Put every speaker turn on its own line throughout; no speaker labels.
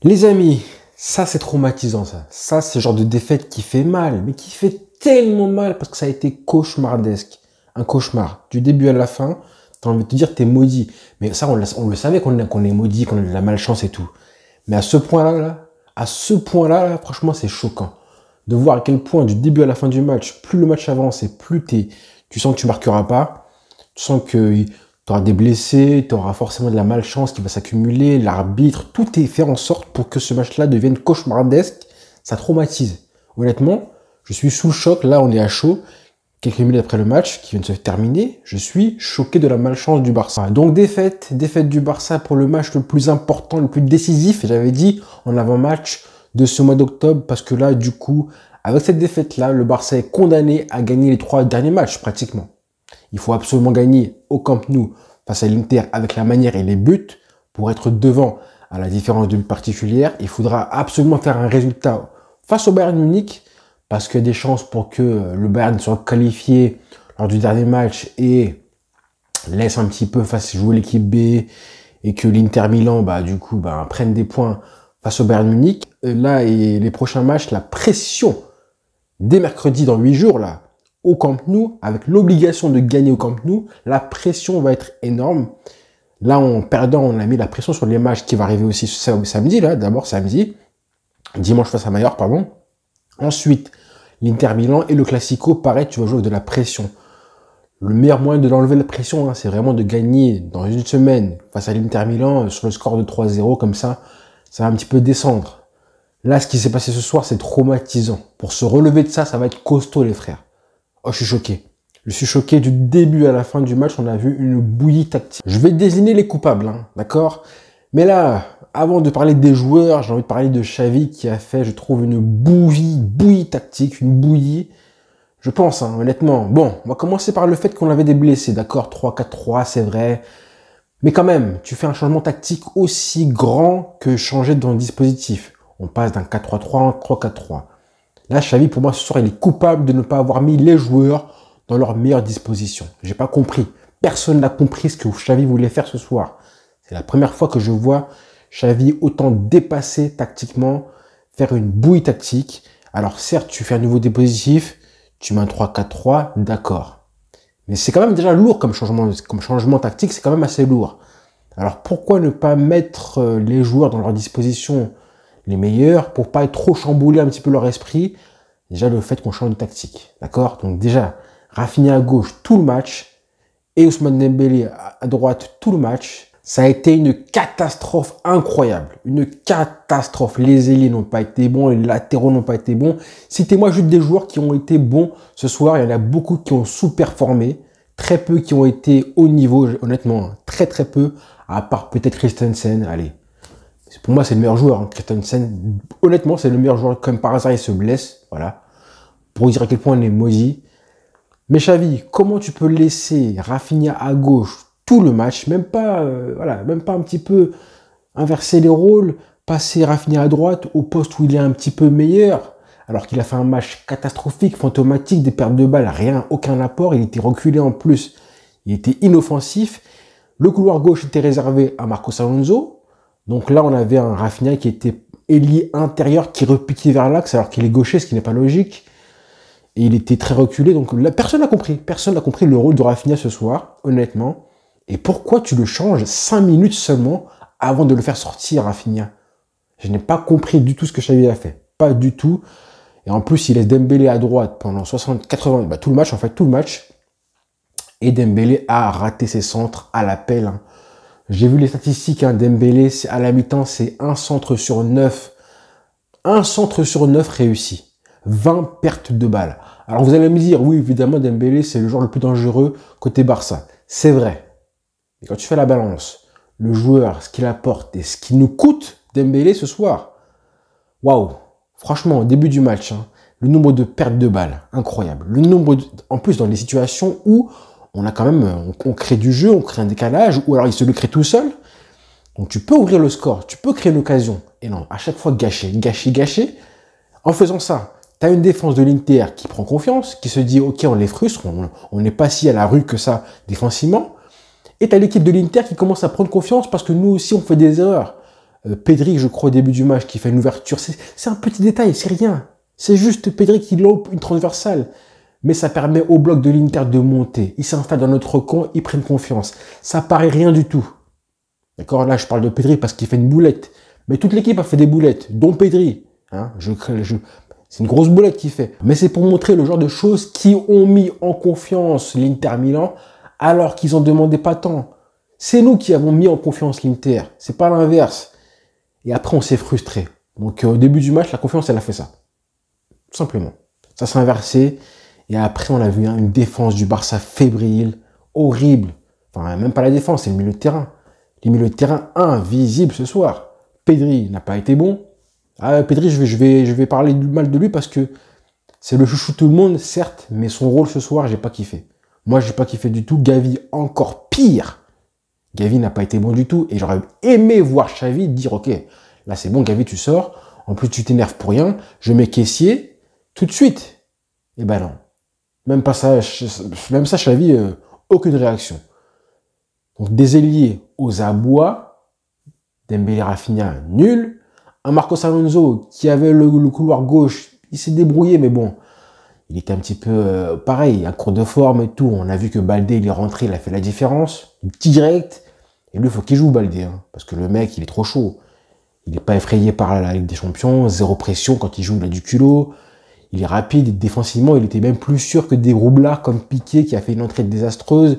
Les amis, ça c'est traumatisant ça. Ça c'est le genre de défaite qui fait mal, mais qui fait tellement mal parce que ça a été cauchemardesque. Un cauchemar. Du début à la fin, t'as envie de te dire t'es maudit. Mais ça on le savait qu'on est maudit, qu'on a de la malchance et tout. Mais à ce point-là, franchement c'est choquant. De voir à quel point du début à la fin du match, plus le match avance et plus tu sens que tu marqueras pas. Tu sens que tu auras des blessés, tu auras forcément de la malchance qui va s'accumuler, l'arbitre, tout est fait en sorte pour que ce match-là devienne cauchemardesque, ça traumatise. Honnêtement, je suis sous le choc, là on est à chaud, quelques minutes après le match qui vient de se terminer, je suis choqué de la malchance du Barça. Donc défaite du Barça pour le match le plus important, le plus décisif, j'avais dit en avant-match de ce mois d'octobre, parce que là du coup, avec cette défaite-là, le Barça est condamné à gagner les 3 derniers matchs pratiquement. Il faut absolument gagner au Camp Nou face à l'Inter avec la manière et les buts pour être devant. À la différence de but particulière, il faudra absolument faire un résultat face au Bayern Munich parce qu'il y a des chances pour que le Bayern soit qualifié lors du dernier match et laisse un petit peu jouer l'équipe B et que l'Inter Milan prenne des points face au Bayern Munich. Là, et les prochains matchs, la pression dès mercredi dans 8 jours, là, au Camp Nou, avec l'obligation de gagner au Camp Nou, la pression va être énorme. Là, en perdant, on a mis la pression sur les matchs qui va arriver aussi samedi, là, d'abord samedi, dimanche face à Mallorca, pardon. Ensuite, l'Inter Milan et le Classico, pareil, tu vas jouer avec de la pression. Le meilleur moyen de l'enlever la pression, hein, c'est vraiment de gagner dans une semaine face à l'Inter Milan sur le score de 3-0, comme ça va un petit peu descendre. Là, ce qui s'est passé ce soir, c'est traumatisant. Pour se relever de ça, ça va être costaud, les frères. Oh, je suis choqué. Je suis choqué du début à la fin du match. On a vu une bouillie tactique. Je vais désigner les coupables, hein, d'accord? Mais là, avant de parler des joueurs, j'ai envie de parler de Xavi qui a fait, je trouve, une bouillie tactique, une bouillie. Je pense, hein, honnêtement. Bon, on va commencer par le fait qu'on avait des blessés, d'accord? 3-4-3, c'est vrai. Mais quand même, tu fais un changement tactique aussi grand que changer dans le dispositif. On passe d'un 4-3-3 à un 3-4-3. Là, Xavi, pour moi, ce soir, il est coupable de ne pas avoir mis les joueurs dans leur meilleure disposition. J'ai pas compris. Personne n'a compris ce que Xavi voulait faire ce soir. C'est la première fois que je vois Xavi autant dépassé tactiquement, faire une bouille tactique. Alors certes, tu fais un nouveau dispositif, tu mets un 3-4-3, d'accord. Mais c'est quand même déjà lourd comme changement tactique, c'est quand même assez lourd. Alors pourquoi ne pas mettre les joueurs dans leur disposition les meilleurs pour pas être trop chambouler un petit peu leur esprit? Déjà le fait qu'on change de tactique, d'accord? Donc déjà, Rafinha à gauche tout le match et Ousmane Dembélé à droite tout le match. Ça a été une catastrophe incroyable, une catastrophe. Les ailiers n'ont pas été bons, les latéraux n'ont pas été bons. Citez-moi juste des joueurs qui ont été bons ce soir. Il y en a beaucoup qui ont sous-performé, très peu qui ont été au niveau, honnêtement, très peu, à part peut-être Christensen, allez. Pour moi, c'est le meilleur joueur, hein, Christensen. Honnêtement, c'est le meilleur joueur. Comme par hasard, il se blesse. Voilà. Pour dire à quel point on est maudit. Mais Xavi, comment tu peux laisser Rafinha à gauche tout le match, même pas un petit peu inverser les rôles, passer Rafinha à droite au poste où il est un petit peu meilleur, alors qu'il a fait un match catastrophique, fantomatique, des pertes de balles, rien, aucun apport. Il était reculé en plus. Il était inoffensif. Le couloir gauche était réservé à Marcos Alonso. Donc là, on avait un Rafinha qui était ailier intérieur, qui repiquait vers l'axe, alors qu'il est gaucher, ce qui n'est pas logique. Et il était très reculé. Donc là, personne n'a compris le rôle de Rafinha ce soir, honnêtement. Et pourquoi tu le changes 5 minutes seulement avant de le faire sortir, Rafinha? Je n'ai pas compris du tout ce que Xavi a fait. Pas du tout. Et en plus, il laisse Dembélé à droite pendant 80, tout le match. Et Dembélé a raté ses centres à la pelle, hein. J'ai vu les statistiques, hein, Dembélé, à la mi-temps, c'est 1 centre sur 9. 1 centre sur 9 réussi. 20 pertes de balles. Alors vous allez me dire, oui, évidemment, Dembélé, c'est le joueur le plus dangereux côté Barça. C'est vrai. Mais quand tu fais la balance, le joueur, ce qu'il apporte et ce qui nous coûte Dembélé ce soir, waouh. Franchement, au début du match, hein, le nombre de pertes de balles, incroyable. En plus, dans les situations où on a quand même, on crée du jeu, on crée un décalage, ou alors il se le crée tout seul. Donc tu peux ouvrir le score, tu peux créer une occasion. Et non, à chaque fois gâcher. En faisant ça, tu as une défense de l'Inter qui prend confiance, qui se dit, ok, on les frustre, on n'est pas si à la rue que ça défensivement. Et tu as l'équipe de l'Inter qui commence à prendre confiance parce que nous aussi, on fait des erreurs. Pedri, je crois, au début du match, qui fait une ouverture. C'est un petit détail, c'est rien. C'est juste Pedri qui loupe une transversale. Mais ça permet au bloc de l'Inter de monter. Ils s'installent dans notre camp, ils prennent confiance. Ça paraît rien du tout. D'accord? Là, je parle de Pedri parce qu'il fait une boulette. Mais toute l'équipe a fait des boulettes, dont Pedri. Hein, c'est une grosse boulette qu'il fait. Mais c'est pour montrer le genre de choses qui ont mis en confiance l'Inter Milan alors qu'ils en demandaient pas tant. C'est nous qui avons mis en confiance l'Inter. C'est pas l'inverse. Et après, on s'est frustré. Donc, au début du match, la confiance, elle a fait ça. Tout simplement. Ça s'est inversé. Et après, on a vu une défense du Barça fébrile, horrible. Enfin, même pas la défense, c'est le milieu de terrain. Les milieux de terrain invisibles ce soir. Pedri n'a pas été bon. Ah, Pedri, je vais parler du mal de lui parce que c'est le chouchou de tout le monde, certes, mais son rôle ce soir, j'ai pas kiffé. Moi, j'ai pas kiffé du tout. Gavi, encore pire. Gavi n'a pas été bon du tout. Et j'aurais aimé voir Xavi dire, ok, là c'est bon, Gavi, tu sors. En plus, tu t'énerves pour rien. Je mets caissier tout de suite. Et ben non. Même ça, Xavi, aucune réaction. Donc, des ailiers aux abois, Dembélé, Rafinha, nul. Un Marcos Alonso qui avait le couloir gauche, il s'est débrouillé, mais bon, il était un petit peu pareil, un cours de forme et tout. On a vu que Baldé, il est rentré, il a fait la différence, direct. Et lui, il faut qu'il joue Baldé, hein, parce que le mec, il est trop chaud. Il n'est pas effrayé par la Ligue des Champions, zéro pression quand il joue, il a du culot. Il est rapide et défensivement, il était même plus sûr que des roublards comme Piqué qui a fait une entrée désastreuse.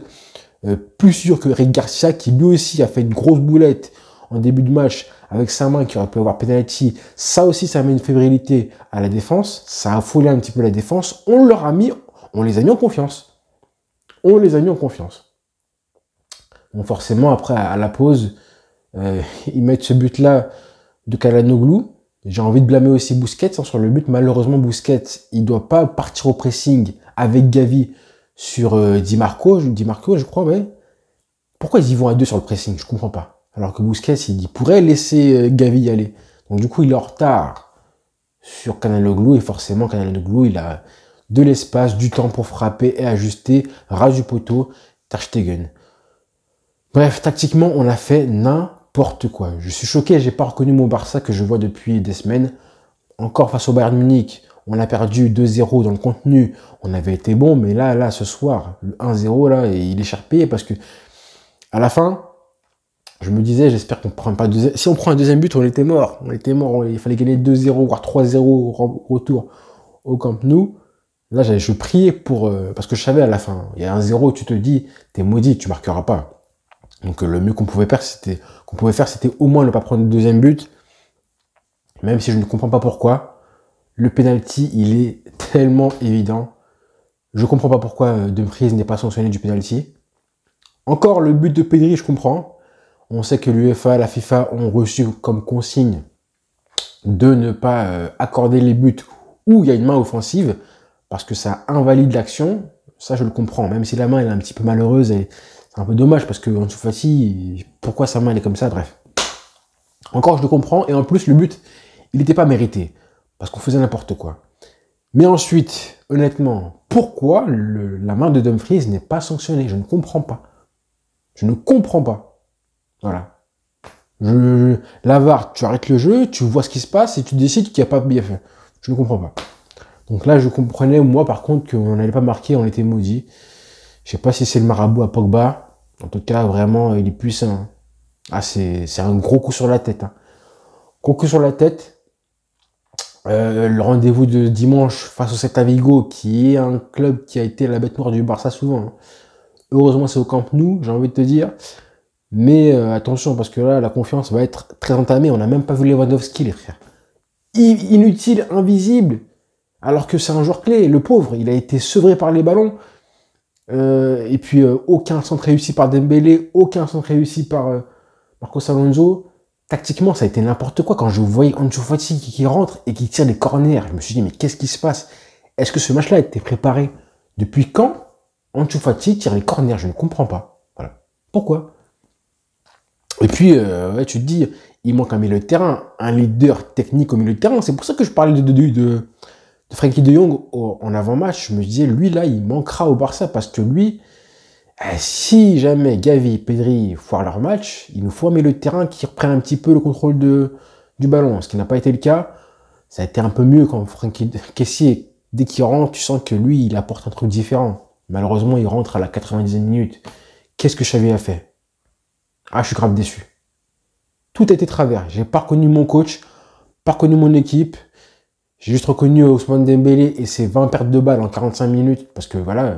Plus sûr que Eric Garcia qui lui aussi a fait une grosse boulette en début de match avec sa main qui aurait pu avoir penalty. Ça aussi, ça met une fébrilité à la défense. Ça a affolé un petit peu la défense. On les a mis en confiance. On les a mis en confiance. Bon, forcément, après, à la pause, ils mettent ce but-là de Calhanoglu. J'ai envie de blâmer aussi Busquets sur le but. Malheureusement, Busquets, il doit pas partir au pressing avec Gavi sur Di Marco, je crois, ouais. Pourquoi ils y vont à deux sur le pressing? Je comprends pas. Alors que Busquets, il pourrait laisser Gavi y aller. Donc du coup, il est en retard sur Calhanoglu et forcément, Calhanoglu, il a de l'espace, du temps pour frapper et ajuster, ras du poteau, Ter Stegen. Bref, tactiquement, on a fait n'importe quoi. Je suis choqué, j'ai pas reconnu mon Barça que je vois depuis des semaines. Encore face au Bayern Munich, on a perdu 2-0 dans le contenu. On avait été bon, mais là, ce soir, le 1-0, là, il est cher payé parce que à la fin, je me disais, j'espère qu'on ne prend pas deuxième. Si on prend un deuxième but, on était mort. On était mort. Il fallait gagner 2-0, voire 3-0 au retour au Camp Nou. Là, je priais parce que je savais à la fin, il y a 1-0, tu te dis, t'es maudit, tu marqueras pas. Donc le mieux qu'on pouvait faire, c'était au moins ne pas prendre le deuxième but. Même si je ne comprends pas pourquoi. Le penalty, il est tellement évident. Je comprends pas pourquoi Dumfries n'est pas sanctionné du penalty. Encore le but de Pedri, je comprends. On sait que l'UEFA, la FIFA ont reçu comme consigne de ne pas accorder les buts où il y a une main offensive parce que ça invalide l'action. Ça, je le comprends. Même si la main elle est un petit peu malheureuse et c'est un peu dommage parce que Ansu Fati, pourquoi sa main elle est comme ça? Bref. Encore, je le comprends. Et en plus, le but, il n'était pas mérité parce qu'on faisait n'importe quoi. Mais ensuite, honnêtement, pourquoi la main de Dumfries n'est pas sanctionnée? Je ne comprends pas. Je ne comprends pas. Voilà. La VAR, tu arrêtes le jeu, tu vois ce qui se passe et tu décides qu'il n'y a pas bien fait. Je ne comprends pas. Donc là, je comprenais, moi, par contre, qu'on n'allait pas marquer, on était maudit. Je sais pas si c'est le marabout à Pogba. En tout cas, vraiment, il est puissant. Ah, c'est un gros coup sur la tête. Hein. Gros coup sur la tête. Le rendez-vous de dimanche face au Celta Vigo, qui est un club qui a été la bête noire du Barça souvent. Hein. Heureusement, c'est au Camp Nou, j'ai envie de te dire. Mais attention, parce que là, la confiance va être très entamée. On n'a même pas vu Lewandowski, les frères. Inutile, invisible. Alors que c'est un joueur clé. Le pauvre, il a été sevré par les ballons. Et puis, aucun centre réussi par Dembélé, aucun centre réussi par Marcos Alonso. Tactiquement, ça a été n'importe quoi. Quand je voyais Ansu Fati qui rentre et qui tire des corners, je me suis dit, mais qu'est-ce qui se passe? Est-ce que ce match-là a été préparé? Depuis quand Ansu Fati tire les corners? Je ne comprends pas. Voilà. Pourquoi? Et puis, ouais, tu te dis, il manque un milieu de terrain, un leader technique au milieu de terrain. C'est pour ça que je parlais de Frenkie de Jong en avant-match. Je me disais, lui, là, il manquera au Barça parce que lui, Si jamais Gavi et Pedri foirent leur match, il nous faut un milieu de terrain qui reprenne un petit peu le contrôle du ballon, ce qui n'a pas été le cas. Ça a été un peu mieux quand Francky Kessié, dès qu'il rentre, tu sens que lui, il apporte un truc différent. Malheureusement, il rentre à la 90e minute. Qu'est-ce que Xavi a fait? Ah, je suis grave déçu. Tout a été travers. J'ai pas reconnu mon coach, pas reconnu mon équipe. J'ai juste reconnu Ousmane Dembélé et ses 20 pertes de balles en 45 minutes. Parce que voilà,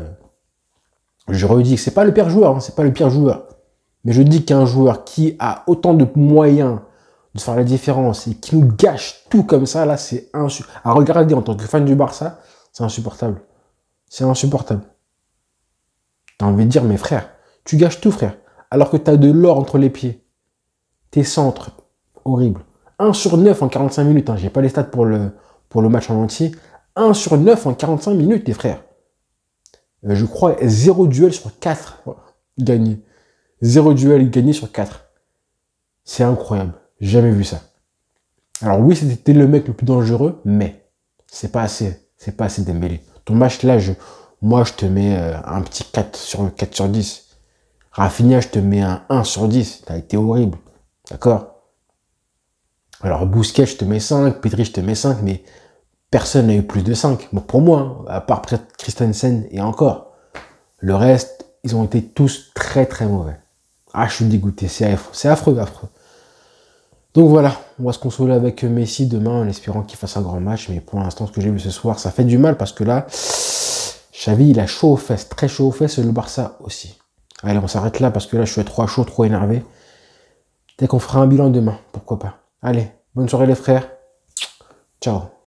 je redis que c'est pas le pire joueur, hein, c'est pas le pire joueur. Mais je dis qu'un joueur qui a autant de moyens de faire la différence et qui nous gâche tout comme ça, là, c'est insupportable. À regarder en tant que fan du Barça, c'est insupportable. C'est insupportable. T'as envie de dire, mais frère, tu gâches tout, frère. Alors que t'as de l'or entre les pieds. Tes centres, horrible. 1/9 en 45 minutes, hein. J'ai pas les stats pour le match en entier. 1/9 en 45 minutes, les frères. Je crois 0 duel sur 4 gagné. 0 duel gagné sur 4. C'est incroyable. Jamais vu ça. Alors oui, c'était le mec le plus dangereux, mais c'est pas assez. C'est pas assez Dembélé. Ton match là, moi je te mets un petit 4/10. Rafinha, je te mets un 1/10. T'as été horrible. D'accord? Alors Busquets, je te mets 5. Pedri, je te mets 5, mais personne n'a eu plus de 5. Bon, pour moi, hein, à part peut-être Christensen et encore. Le reste, ils ont été tous très très mauvais. Ah, je suis dégoûté. C'est affreux, affreux. Donc voilà, on va se consoler avec Messi demain en espérant qu'il fasse un grand match. Mais pour l'instant, ce que j'ai vu ce soir, ça fait du mal parce que là, Xavi, il a chaud aux fesses, très chaud aux fesses, et le Barça aussi. Allez, on s'arrête là parce que là, je suis trop chaud, trop énervé. Dès qu'on fera un bilan demain, pourquoi pas. Allez, bonne soirée les frères. Ciao.